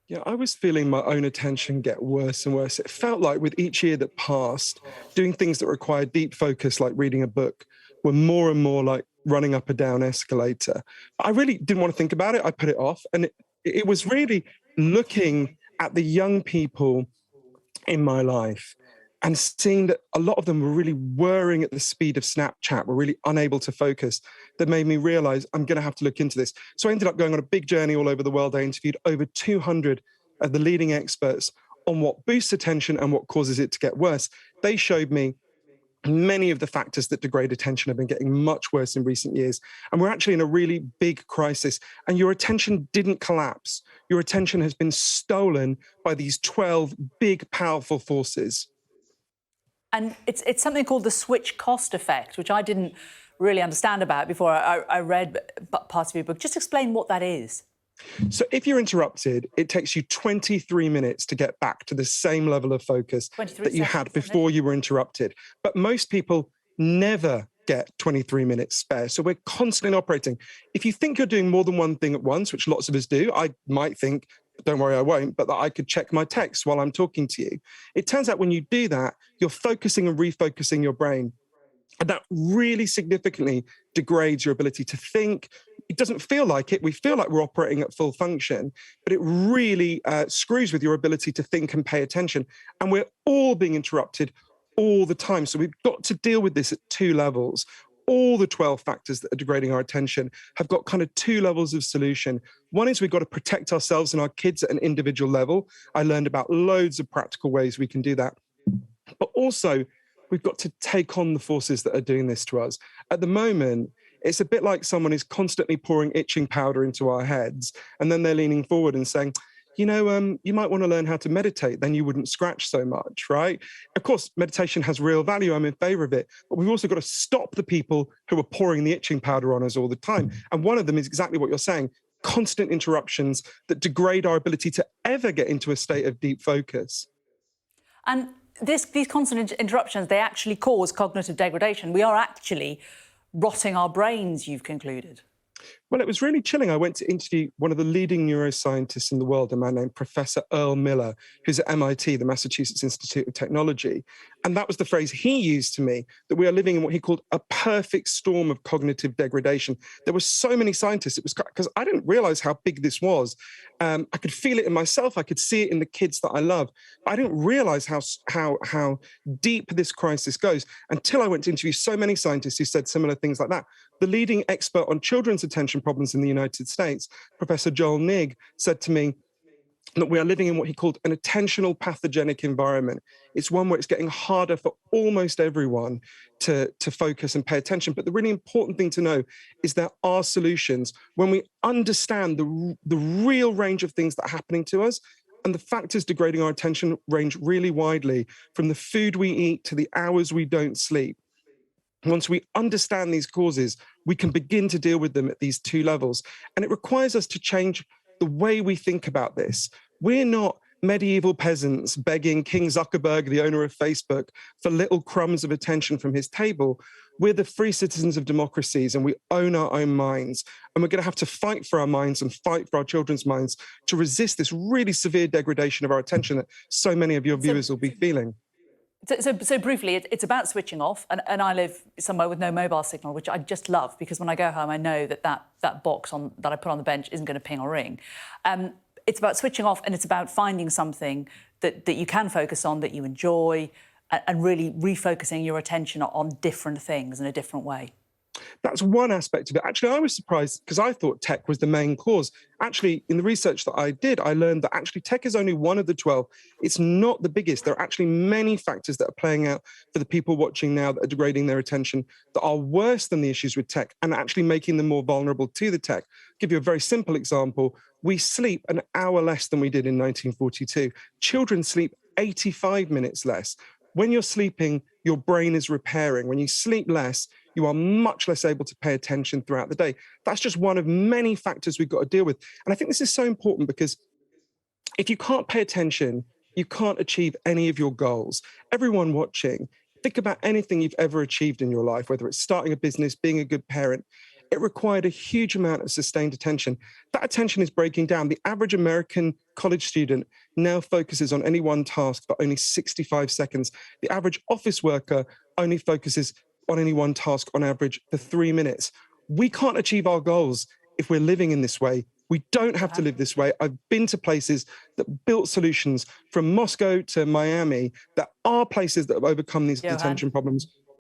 Yeah, I was feeling my own attention get worse and worse. It felt like with each year that passed, doing things that required deep focus, like reading a book, were more and more like running up a down escalator. I really didn't want to think about it. I put it off. And it was really looking at the young people in my life and seeing that a lot of them were really whirring at the speed of Snapchat, were really unable to focus, that made me realize I'm going to have to look into this. So I ended up going on a big journey all over the world. I interviewed over 200 of the leading experts on what boosts attention and what causes it to get worse. They showed me many of the factors that degrade attention have been getting much worse in recent years. And we're actually in a really big crisis. And your attention didn't collapse. Your attention has been stolen by these 12 big, powerful forces. And it's something called the switch cost effect, which I didn't really understand about before I read parts of your book. Just explain what that is. So if you're interrupted, it takes you 23 minutes to get back to the same level of focus that you had before you were interrupted. But most people never get 23 minutes spare. So we're constantly operating. If you think you're doing more than one thing at once, which lots of us do, I might think, don't worry, I won't, but that I could check my text while I'm talking to you. It turns out when you do that, you're focusing and refocusing your brain. And that really significantly degrades your ability to think. It doesn't feel like it. We feel like we're operating at full function, but it really screws with your ability to think and pay attention. And we're all being interrupted all the time. So we've got to deal with this at two levels. All the 12 factors that are degrading our attention have got kind of two levels of solution. One is we've got to protect ourselves and our kids at an individual level. I learned about loads of practical ways we can do that. But also, we've got to take on the forces that are doing this to us. At the moment, it's a bit like someone is constantly pouring itching powder into our heads, and then they're leaning forward and saying, you might want to learn how to meditate, then you wouldn't scratch so much, right? Of course, meditation has real value. I'm in favor of it. But we've also got to stop the people who are pouring the itching powder on us all the time. And one of them is exactly what you're saying, constant interruptions that degrade our ability to ever get into a state of deep focus. And these constant interruptions, they actually cause cognitive degradation. We are actually rotting our brains, you've concluded. Well, it was really chilling. I went to interview one of the leading neuroscientists in the world, a man named Professor Earl Miller, who's at MIT, the Massachusetts Institute of Technology. And that was the phrase he used to me, that we are living in what he called a perfect storm of cognitive degradation. There were so many scientists. It was because I didn't realize how big this was. I could feel it in myself. I could see it in the kids that I love. But I didn't realize how deep this crisis goes until I went to interview so many scientists who said similar things like that. The leading expert on children's attention problems in the United States, Professor Joel Nigg, said to me that we are living in what he called an attentional pathogenic environment. It's one where it's getting harder for almost everyone to focus and pay attention. But the really important thing to know is there are solutions when we understand the real range of things that are happening to us. And the factors degrading our attention range really widely, from the food we eat to the hours we don't sleep. Once we understand these causes, we can begin to deal with them at these two levels. And it requires us to change the way we think about this. We're not medieval peasants begging King Zuckerberg, the owner of Facebook, for little crumbs of attention from his table. We're the free citizens of democracies, and we own our own minds. And we're going to have to fight for our minds and fight for our children's minds to resist this really severe degradation of our attention that so many of your viewers will be feeling. So briefly, it's about switching off, and I live somewhere with no mobile signal, which I just love, because when I go home, I know that box that I put on the bench isn't going to ping or ring. It's about switching off, and it's about finding something that you can focus on, that you enjoy, and really refocusing your attention on different things in a different way. That's one aspect of it. Actually, I was surprised because I thought tech was the main cause. Actually, in the research that I did, I learned that actually tech is only one of the 12. It's not the biggest. There are actually many factors that are playing out for the people watching now that are degrading their attention that are worse than the issues with tech and actually making them more vulnerable to the tech. I'll give you a very simple example. We sleep an hour less than we did in 1942. Children sleep 85 minutes less. When you're sleeping, your brain is repairing. When you sleep less, you are much less able to pay attention throughout the day. That's just one of many factors we've got to deal with. And I think this is so important because if you can't pay attention, you can't achieve any of your goals. Everyone watching, think about anything you've ever achieved in your life, whether it's starting a business, being a good parent. it required a huge amount of sustained attention. That attention is breaking down. The average American college student now focuses on any one task for only 65 seconds. The average office worker only focuses on any one task on average for 3 minutes. We can't achieve our goals if we're living in this way. We don't have to live this way. I've been to places that built solutions from Moscow to Miami that are places that have overcome these Johann, attention problems.